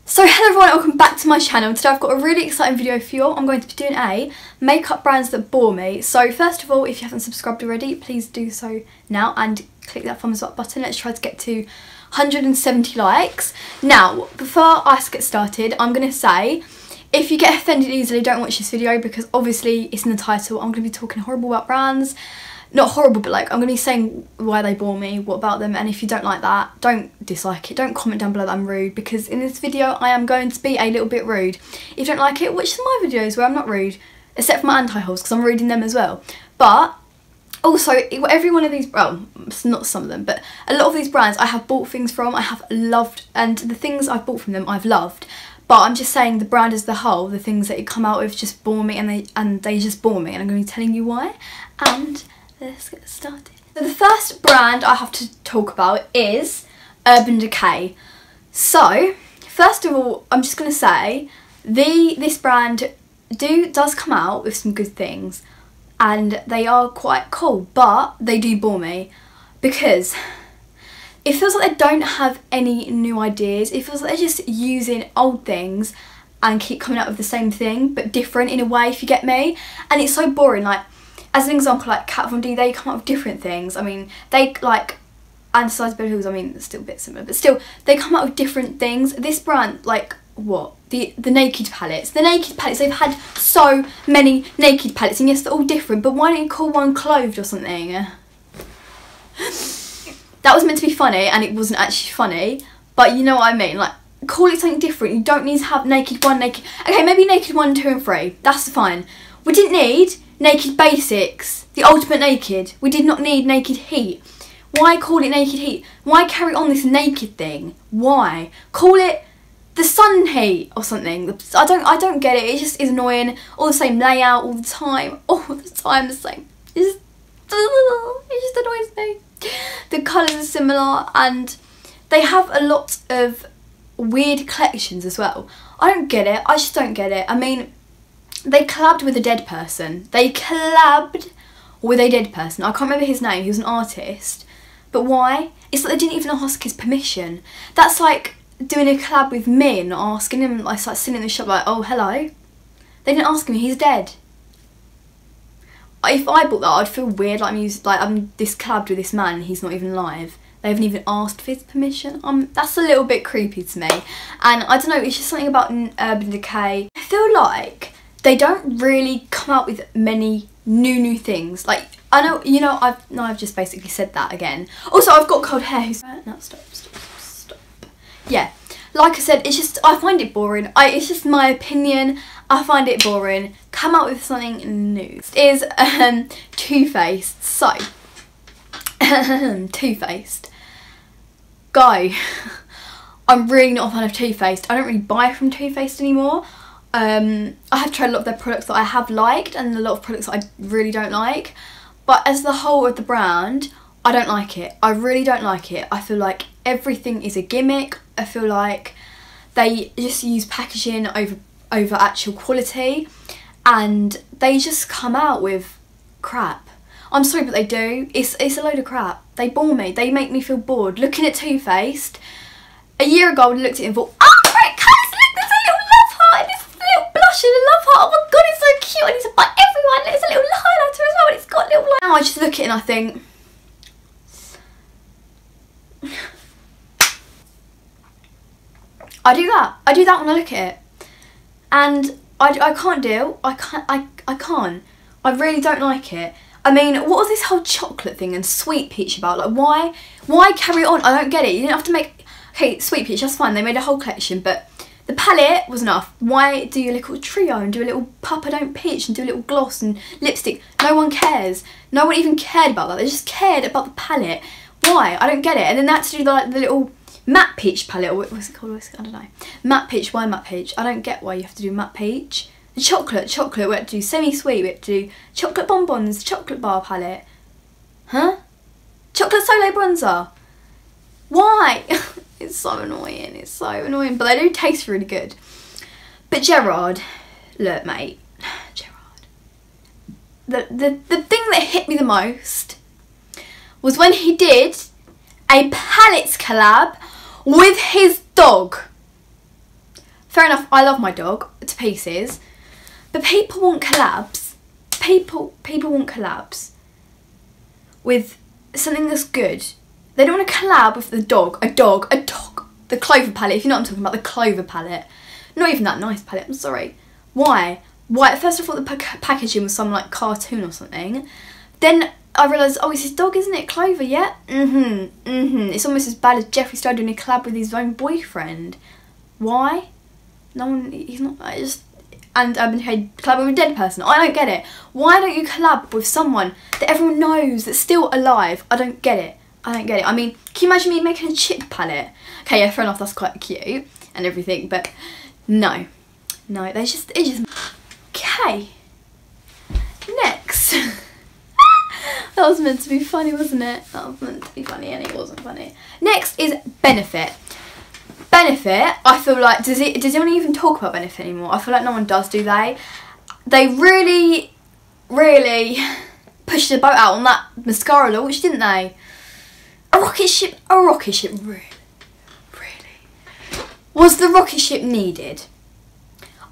So hello everyone, welcome back to my channel. Today I've got a really exciting video for you all. I'm going to be doing a makeup brands that bore me. So first of all, if you haven't subscribed already, please do so now and click that thumbs up button. Let's try to get to 170 likes. Now, before I get started, I'm going to say, if you get offended easily, don't watch this video because obviously it's in the title. I'm going to be talking horrible about brands. Not horrible, but like I'm going to be saying why they bore me, what about them, and if you don't like that, don't dislike it. Don't comment down below that I'm rude, because in this video I am going to be a little bit rude. If you don't like it, watch some of my videos where I'm not rude, except for my anti-hauls, because I'm rude in them as well. But also, every one of these, well, not some of them, but a lot of these brands I have bought things from, I have loved, and the things I've bought from them I've loved. But I'm just saying the brand as the whole, the things that it come out with just bore me, and they just bore me, and I'm going to be telling you why. And let's get started. So the first brand I have to talk about is Urban Decay. So first of all, I'm just going to say this brand does come out with some good things and they are quite cool, but they do bore me because it feels like they don't have any new ideas. It feels like they're just using old things and keep coming out with the same thing but different in a way, if you get me. And it's so boring. Like, as an example, like Kat Von D, they come up with different things. I mean, they like, and Size Better Hills, I mean, it's still a bit similar, but still, they come up with different things. This brand, like, what? The Naked palettes. The Naked palettes, they've had so many Naked palettes, and yes, they're all different, but why don't you call one Clothed or something? That was meant to be funny, and it wasn't actually funny, but you know what I mean, like, call it something different. You don't need to have Naked 1, Naked... Okay, maybe Naked 1, 2 and 3, that's fine. We didn't need Naked Basics, the Ultimate Naked. We did not need Naked Heat. Why call it Naked Heat? Why carry on this naked thing? Why? Call it the Sun Heat or something. I don't get it. It just is annoying. All the same layout all the time. All the time the same. It just annoys me. The colours are similar and they have a lot of weird collections as well. I don't get it. I just don't get it. I mean, they collabed with a dead person. They collabed with a dead person. I can't remember his name. He was an artist. But why? It's like they didn't even ask his permission. That's like doing a collab with me and not asking him. Like, like sitting in the shop like, oh, hello. They didn't ask him. He's dead. If I bought that, I'd feel weird. Like I'm this collabed with this man and he's not even alive. They haven't even asked for his permission. That's a little bit creepy to me. And I don't know. It's just something about Urban Decay. I feel like they don't really come out with many new things. Like, I know, you know, I've just basically said that again. Also, I've got cold hair. No, stop. Yeah, like I said, it's just, I find it boring. It's just my opinion. I find it boring. Come out with something new. This is Too Faced. So, Too Faced. Guy, I'm really not a fan of Too Faced. I don't really buy from Too Faced anymore. I have tried a lot of their products that I have liked and a lot of products that I really don't like. But as the whole of the brand, I don't like it. I really don't like it. I feel like everything is a gimmick. I feel like they just use packaging over actual quality. And they just come out with crap. I'm sorry, but they do. It's a load of crap. They bore me. They make me feel bored. Looking at Too Faced, a year ago I looked at it and thought, oh, great colours, look, there's a little love heart, there's a little blush and a love heart. Oh my god, it's so cute. I need to buy everyone. There's a little highlighter as well, and it's got little light. Now I just look at it and I think, I do that when I look at it, and I can't deal. I can't. I really don't like it. I mean, what was this whole chocolate thing and sweet peach about? Like, why carry on? I don't get it. You didn't have to make, okay, sweet peach, that's fine. They made a whole collection, but the palette was enough. Why do a little trio and do a little Papa Don't Peach and do a little gloss and lipstick? No one cares. No one even cared about that. They just cared about the palette. Why? I don't get it. And then they had to do the little matte peach palette, or what's it called? I don't know. Matte peach, why matte peach? I don't get why you have to do matte peach. The chocolate, we had to do semi-sweet, we had to do chocolate bonbons, chocolate bar palette. Huh? Chocolate Solo bronzer. Why? It's so annoying, but they do taste really good. But Gerard, look mate, Gerard. The thing that hit me the most was when he did a palettes collab with his dog. fair enough, I love my dog to pieces, but people want collabs. People want collabs with something that's good. They don't want to collab with the dog. A dog. The Clover palette, if you know what I'm talking about, the Clover palette. Not even that nice palette, I'm sorry. Why? At first I thought the packaging was some like cartoon or something. Then I realised, oh, it's his dog, isn't it? Clover, yeah? It's almost as bad as Jeffree Star doing a collab with his own boyfriend. Why? No one, he's not, and Urban Decay collab with a dead person. I don't get it. Why don't you collab with someone that everyone knows that's still alive? I don't get it. I mean, can you imagine me making a chip palette? Okay, yeah, fair enough, that's quite cute and everything, but no, it's just, okay, next. That was meant to be funny, wasn't it? That was meant to be funny and it wasn't funny. Next is Benefit. Benefit, I feel like, does anyone even talk about Benefit anymore? I feel like no one does, do they? They really pushed the boat out on that mascara launch, didn't they? A rocket ship, really? Was the rocket ship needed?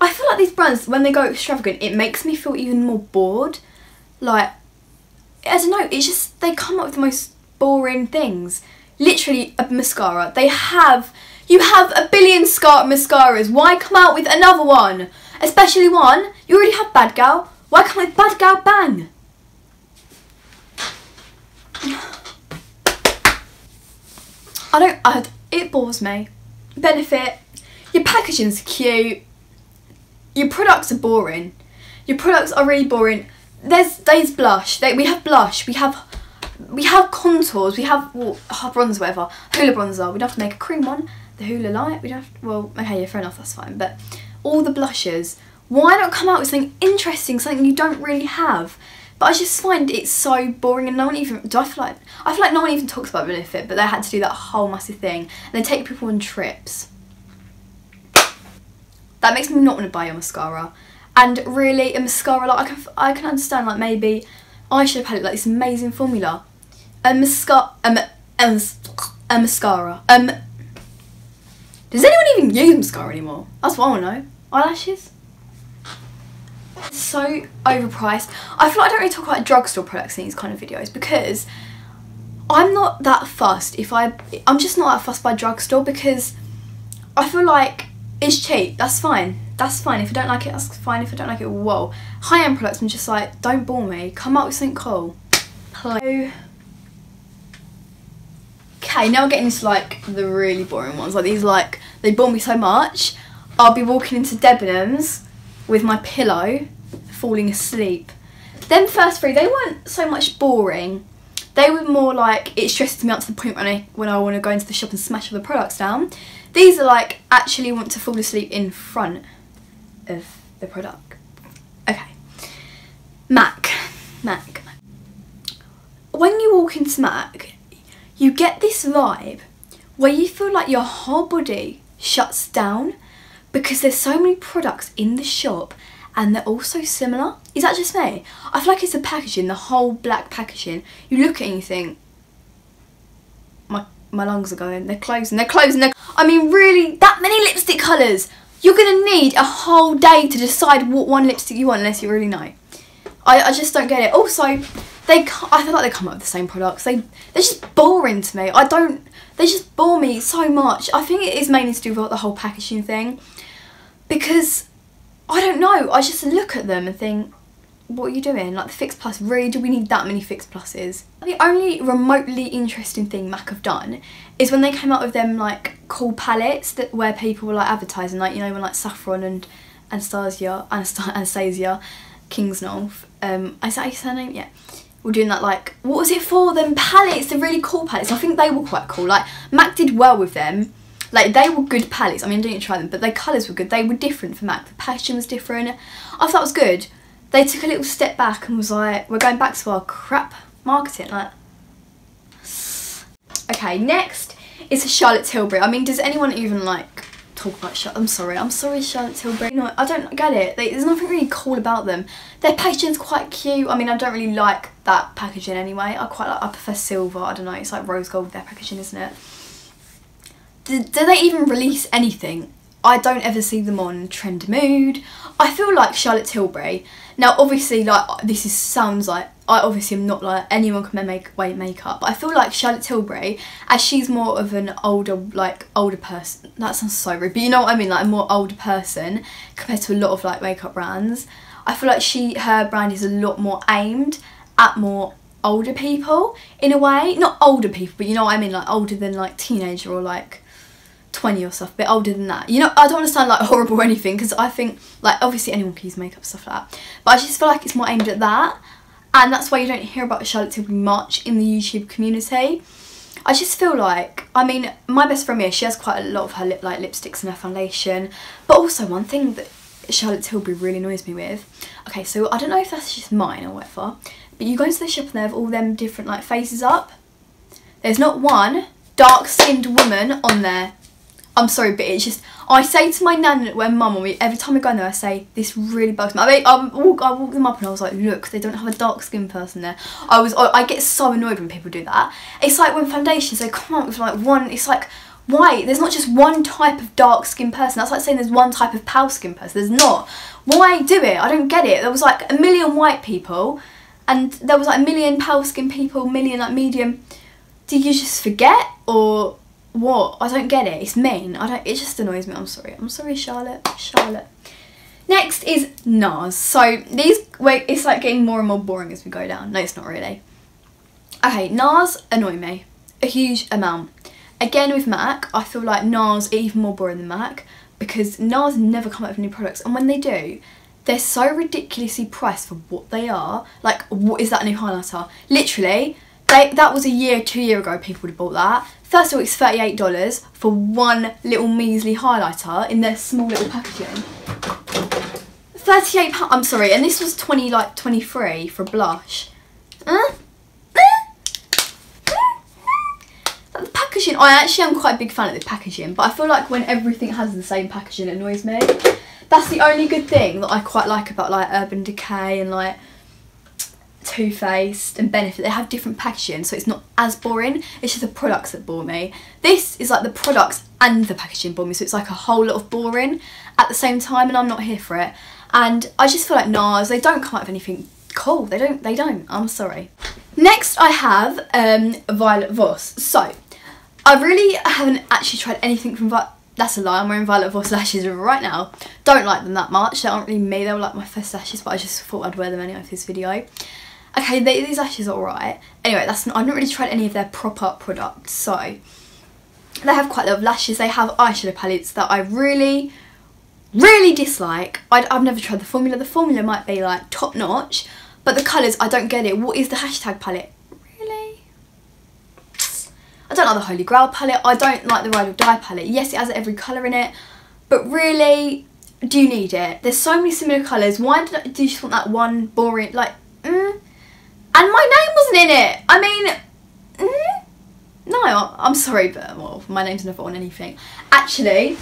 I feel like these brands, when they go extravagant, it makes me feel even more bored. Like, I don't know, it's just, they come up with the most boring things. Literally, a mascara. You have a billion mascaras. Why come out with another one? Especially one, you already have Bad Gal. Why come with Bad Gal Bang? It bores me. Benefit, your packaging's cute, your products are boring. Your products are really boring. There's blush, we have blush, we have contours, we have bronzer, whatever, Hoola bronzer, we'd have to make a cream one, the Hoola light, well, okay, yeah, fair enough, that's fine, but all the blushes, why not come out with something interesting, something you don't really have? But I just find it so boring and no one even, I feel like no one even talks about Benefit, but they had to do that whole massive thing and they take people on trips. That makes me not want to buy your mascara. And really, a mascara, like I can understand, like maybe eyeshadow palette, like this amazing formula. A mascara. Does anyone even use mascara anymore? That's what I want to know. Eyelashes? So overpriced. I feel like I don't really talk about drugstore products in these kind of videos because I'm not that fussed I'm just not that fussed by drugstore because I feel like it's cheap. That's fine. That's fine. If I don't like it, that's fine. If I don't like it, whoa. High-end products, I'm just like, don't bore me. Come up with something cool. Okay, now we're getting into like the really boring ones. Like these, like, they bore me so much. I'll be walking into Debenhams with my pillow, falling asleep. Them first three, they weren't so much boring. They were more like, it stresses me out to the point when I want to go into the shop and smash all the products down. These are like, actually want to fall asleep in front of the product. Okay. MAC. When you walk into MAC, you get this vibe where you feel like your whole body shuts down because there's so many products in the shop and they're all so similar. Is that just me? I feel like it's the packaging, the whole black packaging. You look at it and you think, my lungs are going, they're closing. I mean, really, that many lipstick colours. You're going to need a whole day to decide what one lipstick you want unless you really know. I just don't get it. Also, I feel like they come up with the same products. They're just boring to me. They just bore me so much. I think it is mainly to do with the whole packaging thing. Because, I don't know, I just look at them and think, what are you doing? Like the Fix Plus, really, do we need that many Fix Pluses? The only remotely interesting thing MAC have done is when they came out with them like cool palettes where people were like advertising, like, you know, when like Saffron and Anastasia, Kingsnorth, is that how you say her name? Yeah. We're doing that, like, what was it for? Them palettes, the really cool palettes. I think they were quite cool. Like, MAC did well with them. Like, they were good palettes. I mean, I didn't try them, but their colours were good. They were different for MAC. The packaging was different. I thought it was good. They took a little step back and was like, we're going back to our crap marketing. Like, okay, next is Charlotte Tilbury. I mean, does anyone even, like, talk about Charlotte? I'm sorry, Charlotte Tilbury. You know, I don't get it. There's nothing really cool about them. Their packaging's quite cute. I mean, I don't really like that packaging anyway. I prefer silver. I don't know. It's like rose gold with their packaging, isn't it? Do they even release anything I don't ever see them on Trend Mood. I feel like Charlotte Tilbury. Now obviously like this sounds like I obviously am not like anyone can make makeup, but I feel like Charlotte Tilbury, as she's more of an older person, that sounds so rude, but you know what I mean, like a more older person compared to a lot of like makeup brands. I feel like her brand is a lot more aimed at more older people in a way. Not older people, but you know what I mean, like older than like teenager or like 20 or stuff, a bit older than that. You know, I don't want to sound like horrible or anything, because I think like obviously anyone can use makeup, stuff like that, but I just feel like it's more aimed at that, and that's why you don't hear about Charlotte Tilbury much in the YouTube community. I just feel like, I mean, my best friend Mia, she has quite a lot of her lipsticks and her foundation, but also one thing that Charlotte Tilbury really annoys me with, okay, so I don't know if that's just mine or whatever, but you go into the shop and they have all them different like faces up. There's not one dark skinned woman on there. I'm sorry, but it's just, I say to my nan when mum, every time I go in there I say, this really bugs me. I walk them up and I was like, look, they don't have a dark skinned person there. I get so annoyed when people do that. It's like when foundations, they come out with like one, it's like, why? There's not just one type of dark skinned person. That's like saying there's one type of pale skinned person. There's not. Why do it? I don't get it. There was like a million white people and there was like a million pale skinned people, million like medium. Do you just forget, or what? I don't get it. It's mean. It just annoys me. I'm sorry, Charlotte. Next is NARS. So it's like getting more and more boring as we go down. No, it's not really. Okay, NARS annoy me a huge amount. Again with MAC, I feel like NARS are even more boring than MAC, because NARS never come up with new products, and when they do, they're so ridiculously priced for what they are. Like, what is that new highlighter? Literally, that was 2 years ago people would have bought that. First of all, it's $38 for one little measly highlighter in their small little packaging. £38, I'm sorry, and this was 23 for a blush. The packaging, I actually am quite a big fan of the packaging, but I feel like when everything has the same packaging, it annoys me. That's the only good thing that I quite like about like Urban Decay and like Too Faced and Benefit. They have different packaging, so it's not as boring. It's just the products that bore me. This is like the products and the packaging bore me, so it's like a whole lot of boring at the same time, and I'm not here for it. And I just feel like NARS, they don't come up with anything cool. They don't. I'm sorry. Next I have Violet Voss. So I really haven't actually tried anything from that's a lie, I'm wearing Violet Voss lashes right now. Don't like them that much. They aren't really me. They were like my first lashes, but I just thought I'd wear them anyway for this video. Okay, these lashes are alright. Anyway, I've not really tried any of their proper products. So they have quite a lot of lashes. They have eyeshadow palettes that I really dislike. I've never tried the formula. The formula might be like top notch, but the colours, I don't get it. What is the hashtag palette? Really? I don't like the Holy Grail palette. I don't like the Ride or Die palette. Yes, it has every colour in it, but really, do you need it? There's so many similar colours. Why do you just want that one boring, like, And my name wasn't in it. I mean, no, I'm sorry, but well, my name's never on anything. Actually,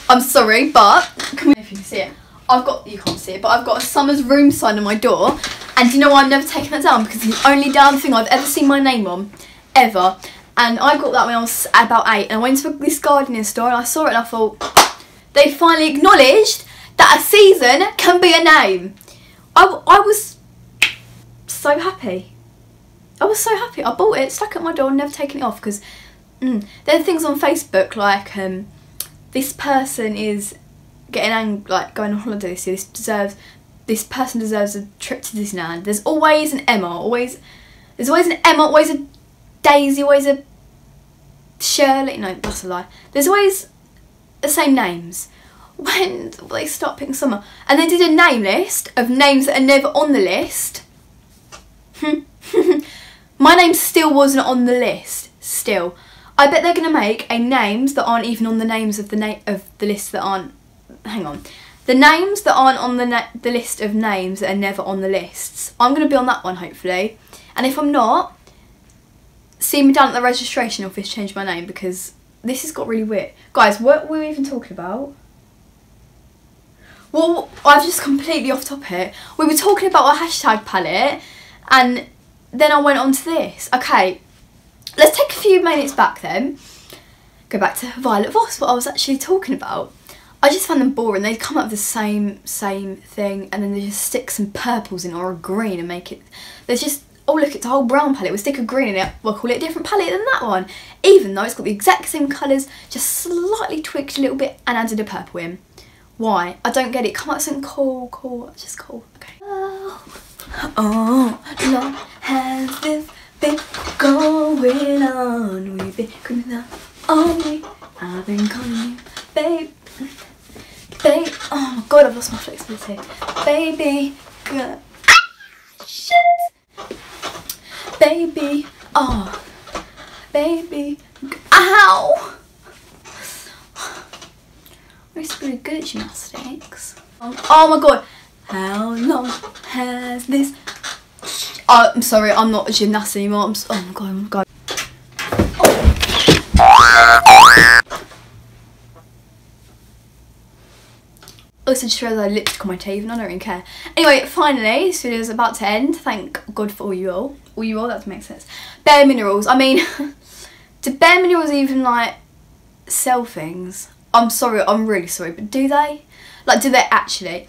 I'm sorry, but come here if you can see it. You can't see it, but I've got a Summer's Room sign on my door, and you know why I'm never taking that down? Because it's the only damn thing I've ever seen my name on, ever. And I got that when I was about 8, and I went to this gardening store and I saw it and I thought, they finally acknowledged that a season can be a name. I was so happy. I was so happy. I bought it, stuck it at my door, never taken it off, because there are things on Facebook like this person is getting going on holiday this year. This person deserves a trip to Disneyland. There's always an Emma. There's always an Emma. Always a Daisy. Always a Shirley. No, that's a lie. There's always the same names. When will they start picking Summer? And they did a name list of names that are never on the list. My name still wasn't on the list. Still, I bet they're gonna make names that aren't even on the names of the list that aren't. Hang on, the names that aren't on the list of names that are never on the lists. I'm gonna be on that one hopefully, and if I'm not, see me down at the registration office. Change my name, because this has got really weird. Guys, what were we even talking about? Well, I've just completely off topic. We were talking about our hashtag palette, and then I went on to this. Okay, let's take a few minutes back then. Go back to Violet Voss, what I was actually talking about. I just find them boring. They come up with the same thing, and then they just stick some purples in or a green and make it, there's just, oh look, it's a whole brown palette, we'll stick a green in it, we'll call it a different palette than that one, even though it's got the exact same colours, just slightly tweaked a little bit and added a purple in. Why? I don't get it. Come up with something cool, just cool. Okay. Oh, Lord, has this been going on? We've been coming up all day. I've been calling you, babe. Babe, oh my god, I've lost my flexibility. Baby, girl. Shit. Baby, oh, baby, ow. I used to be really good at gymnastics. Oh my god, how long has this? Oh, I'm sorry, I'm not a gymnast anymore. Oh my god, oh my god. Also just realised I had lipstick on my teeth and I don't really care. Anyway, finally, this video is about to end. Thank God for all you all. All you all, that doesn't make sense. Bare Minerals. I mean, do Bare Minerals even like sell things? I'm sorry, I'm really sorry, but do they? Like, do they actually?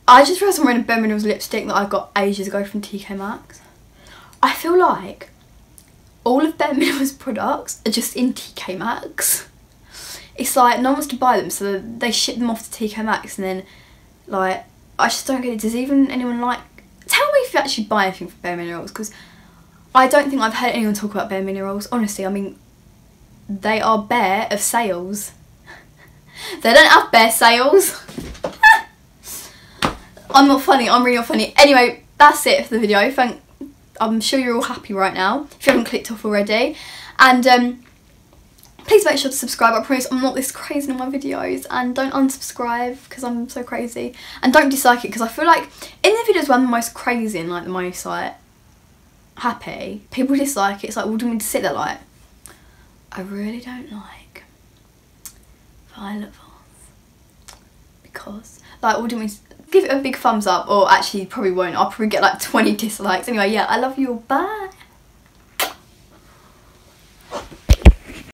I just realised I'm wearing a Bare Minerals lipstick that I got ages ago from TK Maxx. I feel like all of Bare Minerals products are just in TK Maxx. It's like no one wants to buy them, so they ship them off to TK Maxx, and then like I just don't get it. Does even anyone like? Tell me if you actually buy anything from Bare Minerals, because I don't think I've heard anyone talk about Bare Minerals. Honestly, I mean, they are bare of sales. They don't have bare sales. I'm not funny. I'm really not funny. Anyway, that's it for the video. I'm sure you're all happy right now if you haven't clicked off already, and please make sure to subscribe. I promise I'm not this crazy in my videos, and don't unsubscribe because I'm so crazy, and don't dislike it because I feel like in the videos where I'm the most crazy and like the most like happy, people dislike it. It's like, well, do you want me to sit there like, I really don't like Violet Voss because like, what do you want me to give it a big thumbs up, or actually you probably won't. I'll probably get like 20 dislikes. Anyway, yeah, I love you all. Bye.